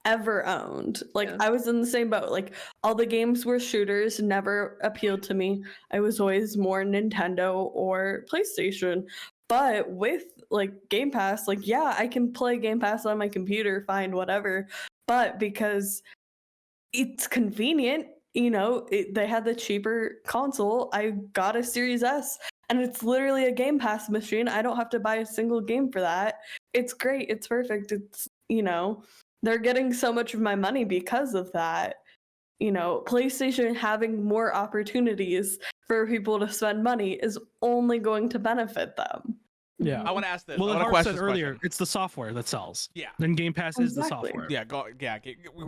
ever owned. Like, I was in the same boat. Like, all the games were shooters, never appealed to me. I was always more Nintendo or PlayStation. But with like Game Pass, like, yeah, I can play Game Pass on my computer, fine, whatever. But because it's convenient, you know, they had the cheaper console, I got a Series S, and it's literally a Game Pass machine. I don't have to buy a single game for that. It's great. It's perfect. It's, you know, they're getting so much of my money because of that. You know, PlayStation having more opportunities for people to spend money is only going to benefit them. Yeah, I want to ask this. Well, Harv said earlier, it's the software that sells. Yeah, then Game Pass is the software. Yeah,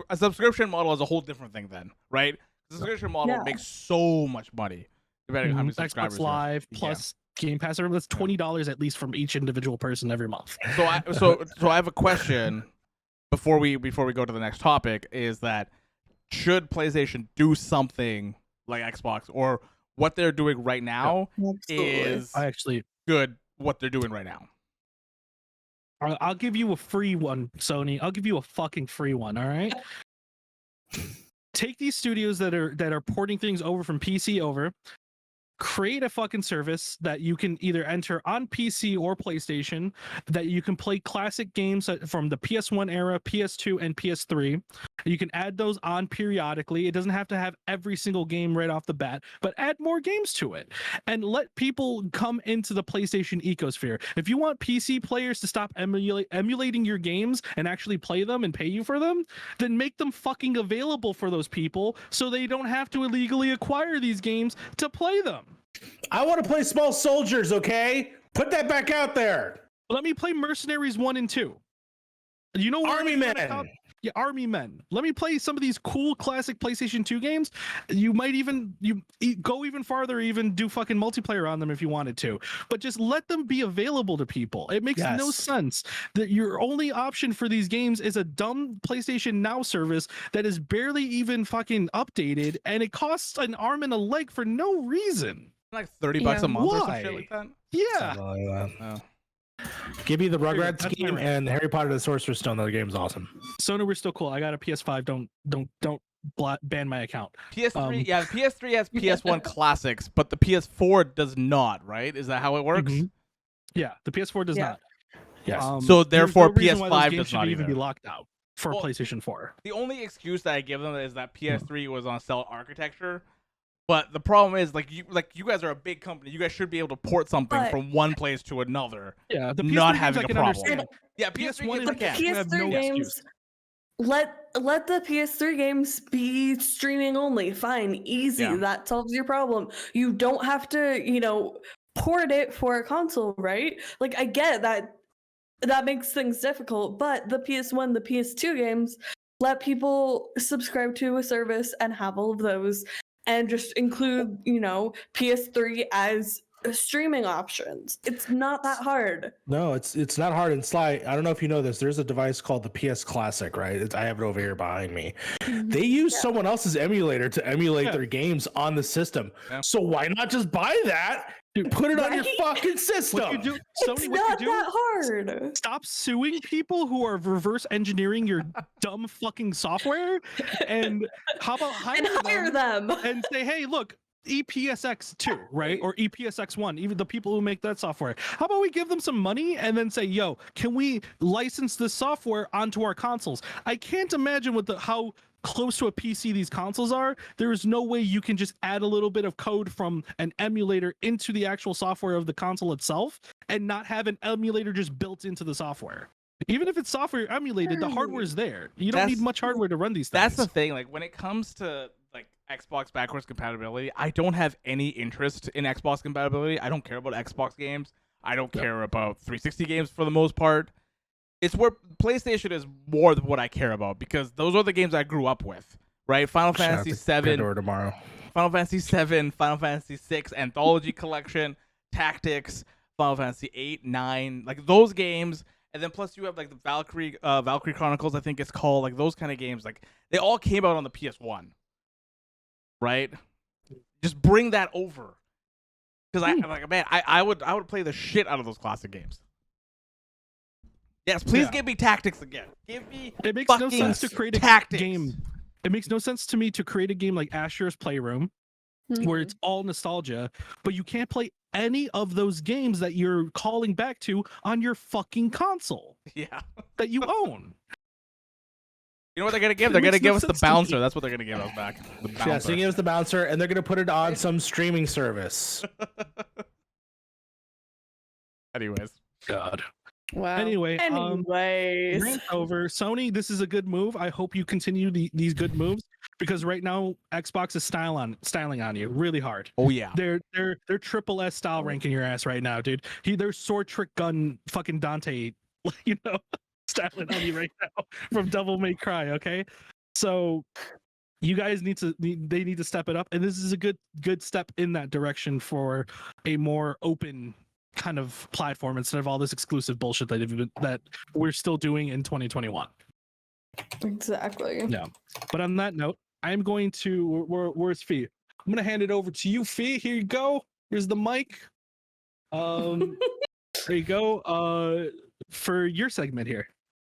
a subscription model is a whole different thing, then, right? The subscription model makes so much money depending on how many subscribers. Xbox Live plus Game Pass. That's $20 at least from each individual person every month. So I have a question before we go to the next topic. Is that, should PlayStation do something like Xbox, or what they're doing right now is good? What they're doing right now. I'll give you a free one, Sony. I'll give you a fucking free one. All right. Take these studios that are porting things over from PC over, create a fucking service that you can either enter on PC or PlayStation, that you can play classic games from the PS1 era, PS2, and PS3. You can add those on periodically. It doesn't have to have every single game right off the bat, but add more games to it and let people come into the PlayStation ecosphere. If you want PC players to stop emulating your games and actually play them and pay you for them, then make them fucking available for those people so they don't have to illegally acquire these games to play them. I want to play Small Soldiers, okay? Put that back out there. Let me play Mercenaries 1 and 2. You know, Army Men. Yeah, Army Men. Let me play some of these cool classic PlayStation 2 games. You might even go even farther, even do fucking multiplayer on them if you wanted to. But just let them be available to people. It makes no sense that your only option for these games is a dumb PlayStation Now service that is barely even fucking updated, and it costs an arm and a leg for no reason. Like $30 a month or some shit like that. Yeah. Oh. Give me the Rugrats game and Harry Potter and the Sorcerer's Stone. That game is awesome. Sony, we're still cool. I got a PS5. Don't ban my account. PS3, yeah, the PS3 has PS1 classics, but the PS4 does not, right? Is that how it works? Mm-hmm. Yeah, the PS4 does not. Yes. So therefore, there's no PS5 does not even be locked out for Well, PlayStation 4. The only excuse that I give them is that PS3 was on cell architecture. But the problem is, like you guys are a big company. You guys should be able to port something from one place to another. Yeah, the PS3 not games having I a can problem. understand. Yeah, PS1 The PS3 games. Let the PS3 games be streaming only. Fine, easy. Yeah. That solves your problem. You don't have to, port it for a console, right? Like I get that makes things difficult, but the PS1, the PS2 games, let people subscribe to a service and have all of those. And just include, PS3 as streaming options. It's not that hard. No, it's not hard. And Sly, I don't know if you know this. There's a device called the PS Classic, right? I have it over here behind me. They use someone else's emulator to emulate their games on the system. Yeah. So why not just buy that? Put it on your fucking system. What you do, Sony, it's not that hard. Stop suing people who are reverse engineering your dumb fucking software, and how about hire them and say, hey, look, EPSX2, right? Or EPSX1, even the people who make that software. How about we give them some money and then say, yo, can we license this software onto our consoles? I can't imagine how close to a PC these consoles are. There is no way you can just add a little bit of code from an emulator into the actual software of the console itself and not have an emulator just built into the software. Even if it's software emulated, the hardware is there. You don't need much hardware to run these things. That's the thing. Like when it comes to like Xbox backwards compatibility, I don't have any interest in Xbox compatibility. I don't care about Xbox games. I don't care about 360 games for the most part. It's where PlayStation is more than what I care about because those are the games I grew up with, right? Final Fantasy VII, tomorrow. Final Fantasy VII, Final Fantasy VI Anthology Collection, Tactics, Final Fantasy 8, 9, like those games, and then plus you have like the Valkyrie Chronicles, I think it's called, like those kind of games. Like they all came out on the PS1, right? Just bring that over, because I would play the shit out of those classic games. Yes, please give me Tactics again. Give me it makes no sense to create a game. It makes no sense to me to create a game like Asher's Playroom, where it's all nostalgia, but you can't play any of those games that you're calling back to on your fucking console. Yeah. That you own. You know what they're going to give? They're going to give us the bouncer. That's what they're going to give us back. Yes, they give us the bouncer, and they're going to put it on some streaming service. Anyways. God. Wow. Anyway, rant over. Sony, this is a good move. I hope you continue these good moves because right now Xbox is styling on you really hard. Oh yeah, they're triple S style ranking your ass right now, dude. Their sword trick gun fucking Dante, styling on you right now from Devil May Cry. Okay, so you guys need to step it up, and this is a good step in that direction for a more open kind of platform instead of all this exclusive bullshit that we're still doing in 2021. Exactly. Yeah. But on that note, I'm going to where's Fee? I'm gonna hand it over to you, Fee. Here you go. Here's the mic. There you go. For your segment here.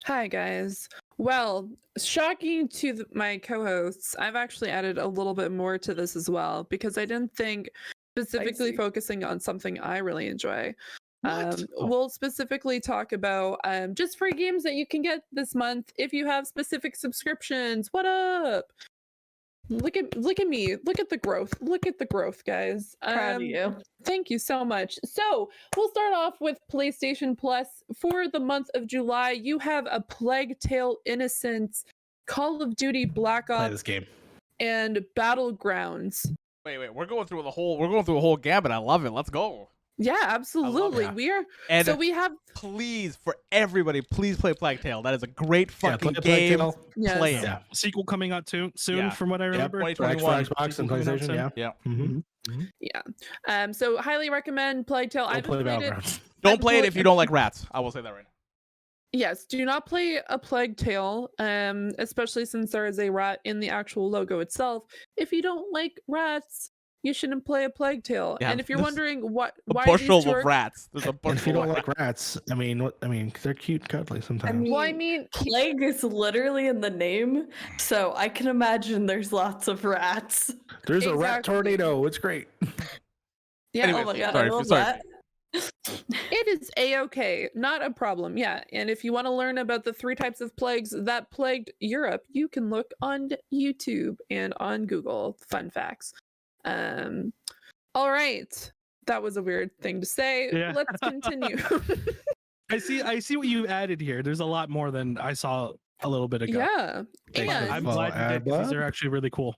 Hi guys. Well, shocking to my co-hosts, I've actually added a little bit more to this as well because I didn't think specifically focusing on something I really enjoy. What? We'll specifically talk about just free games that you can get this month if you have specific subscriptions. What up? Look at me. Look at the growth. Look at the growth, guys. Proud of you. Thank you so much. So we'll start off with PlayStation Plus. For the month of July, you have A Plague Tale: Innocence, Call of Duty Black Play Ops, this game. and Battlegrounds. Wait, we're going through a whole gambit. I love it. Let's go. Yeah, absolutely. that. We are. And So we have. please, for everybody, please play Plague Tale. That is a great Yeah, fucking play Plague game. Tale. Yes. Play it. Yeah. Sequel coming out soon, Yeah. from what I remember. 2021. For Xbox and Coming out PlayStation. soon. Yeah. Yeah. Mm-hmm. Yeah. So highly recommend Plague Tale. I Don't haven't play played it. Battlegrounds. Don't play it if you don't like rats. I will say that right now. Yes, do not play A Plague Tale, especially since there is a rat in the actual logo itself. If you don't like rats, you shouldn't play A Plague Tale. Yeah, And if you're this- wondering A why bushel these two of are, rats. There's a And bushel if you don't of like rats, I mean, they're cute and cuddly sometimes. mean- well, I mean, Plague is literally in the name, so I can imagine there's lots of rats. There's a rat exactly. tornado. It's great. yeah, Anyways, Oh my god, sorry, I love sorry. that. it is a-okay, not a problem. Yeah, and if you want to learn about the 3 types of plagues that plagued Europe, you can look on YouTube and on Google. Fun facts. All right, that was a weird thing to say. Yeah. Let's continue. I see what you added here. There's a lot more than I saw a little bit ago. Yeah. Thank you. And I'm Well, glad you did, 'cause these are actually really cool.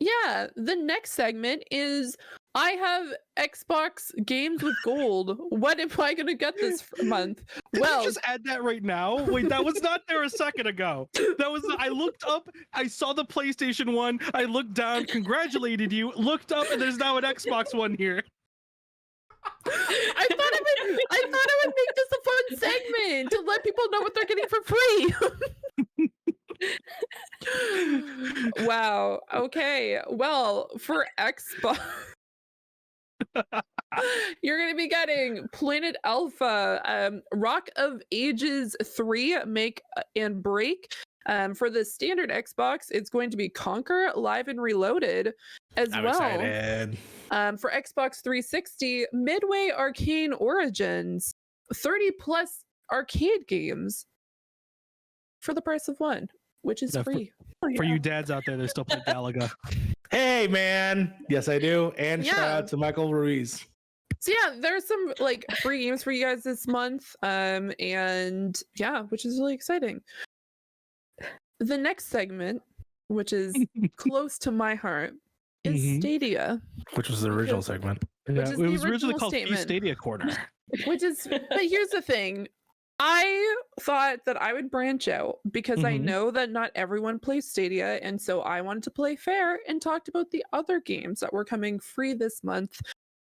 yeah, the next segment is I have Xbox games with gold. What am I going to get this month? Did Well, you just add that right now? Wait, that was not there a second ago. That was I looked up, I saw the PlayStation one, I looked down, congratulated you, looked up, and there's now an Xbox one here. I thought it would make this a fun segment to let people know what they're getting for free. Wow. Okay. Well, for Xbox, you're going to be getting Planet Alpha, Rock of Ages 3, Make and Break. For the standard Xbox, it's going to be Conquer Live and Reloaded as I'm well. excited. For Xbox 360, Midway Arcane Origins, 30 plus arcade games for the price of one, which is Yeah, free. For you dads out there that still play Galaga. Hey, man. Yes, I do. And shout Yeah. out to Michael Ruiz. So yeah, there's some like free games for you guys this month. And yeah, which is really exciting. The next segment, which is close to my heart, is Mhm. Stadia. Which was the original segment. Yeah, is it the was originally original called Fee statement. Stadia Corner. Which is, but here's the thing. I thought that I would branch out because I Mhm. know that not everyone plays Stadia. And so I wanted to play fair and talked about the other games that were coming free this month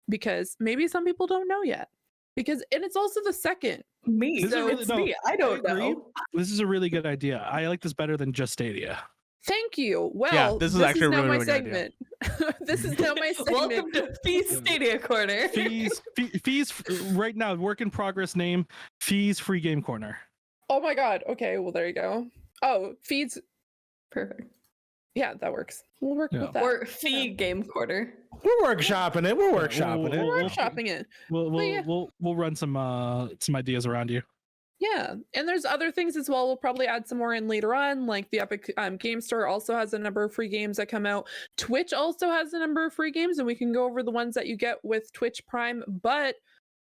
because maybe some people don't know yet. And it's also the second. Me, This is so really- it's no, me. I don't agree. know. This is a really good idea. I like this better than just Stadia. Thank you. Well, this is actually a now really, my really good idea. segment. This is now my segment. Welcome to Feast Stadia Corner. Fees right now, work in progress name, Fees Free Game Corner. Oh my God. Okay. Well, there you go. Oh, feeds. Perfect. Yeah, that works. We'll work Yeah. with that. Or Fee Game Corner. We're workshopping it. We're workshopping we'll- it. We're workshopping it. We'll yeah. we'll run some ideas around you. Yeah, and there's other things as well. We'll probably add some more in later on, like the Epic Game Store also has a number of free games that come out. Twitch also has a number of free games, and we can go over the ones that you get with Twitch Prime, but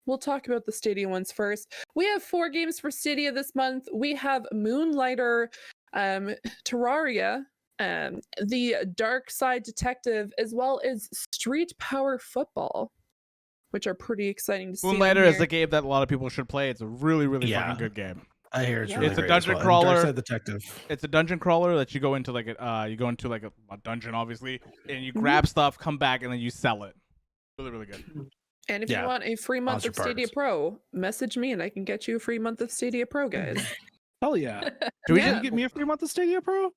we'll talk about the Stadia ones first. We have 4 games for Stadia this month. We have Moonlighter, Terraria, the Dark Side Detective, as well as Street Power Football, which are pretty exciting to see. on Moonlighter is here. a game that a lot of people should play. It's a really, really Yeah. fucking good game. I hear it's Yeah. really It's a great as dungeon well. And crawler. Dark Side Detective. It's a dungeon crawler that you go into like a dungeon, obviously, and you grab stuff, come back, and then you sell it. Really, really good. And if Yeah. you want a free month Monster of Stadia Parks. Pro, message me and I can get you a free month of Stadia Pro, guys. Hell yeah! Do we Can Yeah. you get me a free month of Stadia Pro?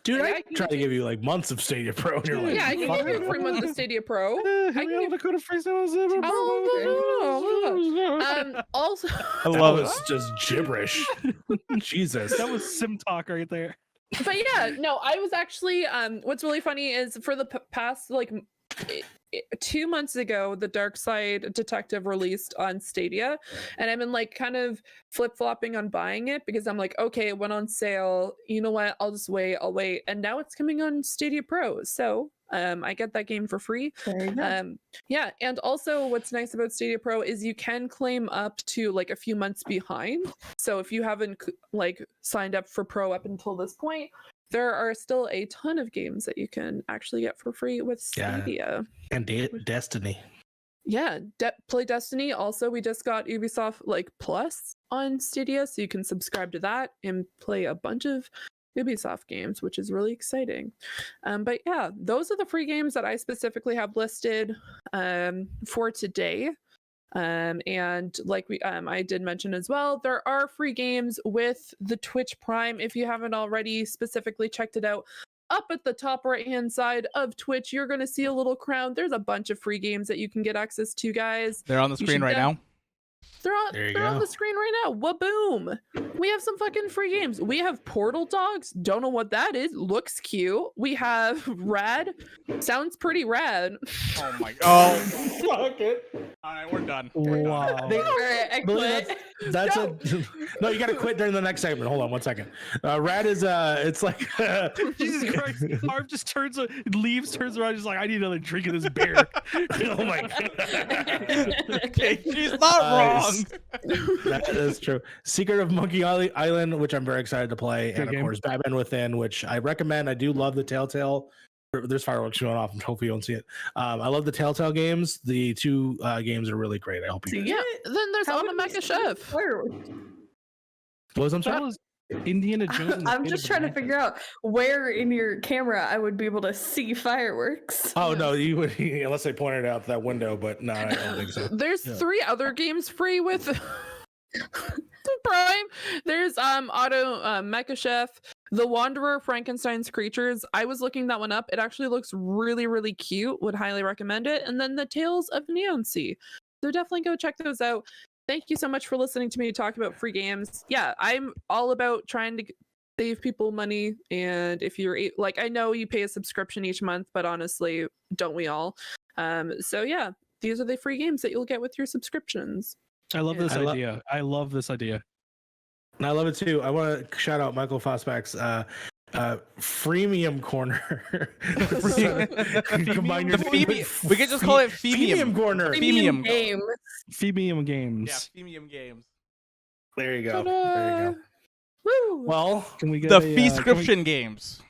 Dude, Yeah, I I can try get to you- give you like months of Stadia Pro. And you're like, Yeah, I can give you a free month of Stadia Pro. I can give- Also, I that love it. was just gibberish. Jesus. That was sim talk right there. but yeah, no, I was actually what's really funny is for the past like 2 months ago, the Dark Side Detective released on Stadia, and I've been like kind of flip-flopping on buying it because I'm like, okay, it went on sale. You know what? I'll just wait. I'll wait. And now it's coming on Stadia Pro. So I get that game for free. Yeah. And also what's nice about Stadia Pro is you can claim up to like a few months behind. So if you haven't like signed up for Pro up until this point, there are still a ton of games that you can actually get for free with Stadia. And Destiny. Yeah, play Destiny. Also, we just got Ubisoft like Plus on Stadia, so you can subscribe to that and play a bunch of Ubisoft games, which is really exciting. But yeah, those are the free games that I specifically have listed for today. And like I did mention as well, there are free games with the Twitch Prime. If you haven't already specifically checked it out, up at the top right hand side of Twitch, you're going to see a little crown. There's a bunch of free games that you can get access to, guys. They're on the screen right now. They're on the screen right now. Waboom! We have some fucking free games. We have Portal Dogs. Don't know what that is. Looks cute. We have Rad. Sounds pretty rad. Oh my god. Fuck it. All right, we're done. Wow. All right, I quit. That's no, you got to quit during the next segment. Hold on 1 second. Rad is it's like Jesus Christ. Harv just turns around, just like, I need another drink of this beer. oh my god. Okay, she's not wrong. That is true. Secret of Monkey Island, which I'm very excited to play, Good and game. of course Batman Within, which I recommend. I do love the Telltale. There's fireworks going off, and hopefully you don't see it. I love the Telltale games. The two games are really great. I hope you. Yeah. Then there's Mecha Chef. What was I'm sorry? Indiana Jones. I'm just trying to figure out where in your camera I would be able to see fireworks. Oh no, you would unless they pointed out that window, but no, I don't think so. There's 3 other games free with Prime. There's Mecha Chef, The Wanderer, Frankenstein's Creatures. I was looking that one up. It actually looks really, really cute. Would highly recommend it. And then The Tales of Neon Sea. So definitely go check those out. Thank you so much for listening to me talk about free games. Yeah, I'm all about trying to save people money. And if you're like, I know you pay a subscription each month, but honestly, don't we all? So yeah, these are the free games that you'll get with your subscriptions. I love this idea. I love this idea. And I love it too. I want to shout out Michael Fosbach's freemium corner. Combine your we could just call it Femium corner. Femium game. Femium games. Yeah, Femium games. There you go. Ta-da! There you go. Woo! Well, Can we get The a, Feescription games.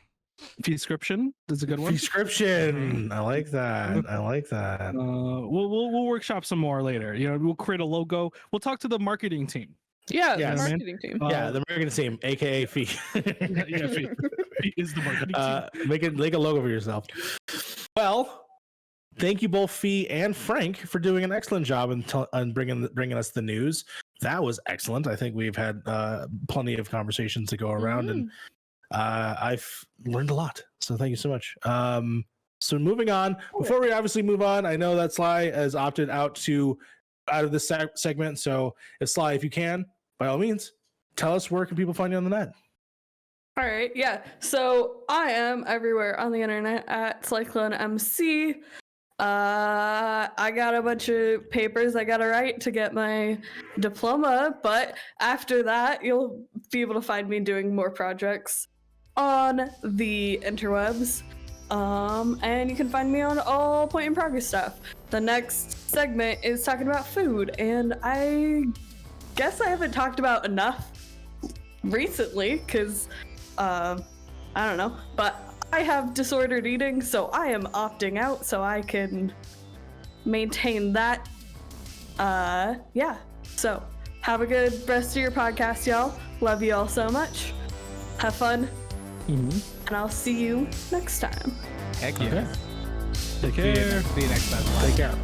Feescription? That's a good one. Feescription. I like that. I like that. We'll workshop some more later. You know, we'll create a logo. We'll talk to the marketing team. Yeah, Yes. the marketing team. Yeah, the marketing team, aka Fee. Yeah, Fee is the marketing team. Make a logo for yourself. Well, thank you both, Fee and Frank, for doing an excellent job on bringing us the news. That was excellent. I think we've had plenty of conversations to go around, and I've learned a lot. So thank you so much. So moving on. Before we obviously move on, I know that Sly has opted out of this segment. So, Sly, if you can, by all means, tell us where can people find you on the net. All right, yeah. So I am everywhere on the internet at CycloneMC. I got a bunch of papers I gotta write to get my diploma, but after that, you'll be able to find me doing more projects on the interwebs. And you can find me on all Point in Progress stuff. The next segment is talking about food, and I guess I haven't talked about enough recently because I don't know, but I have disordered eating, so I am opting out so I can maintain that. Yeah, so have a good rest of your podcast, y'all. Love you all so much. Have fun. And I'll see you next time. Heck yeah. Take care. See you next time. Take care.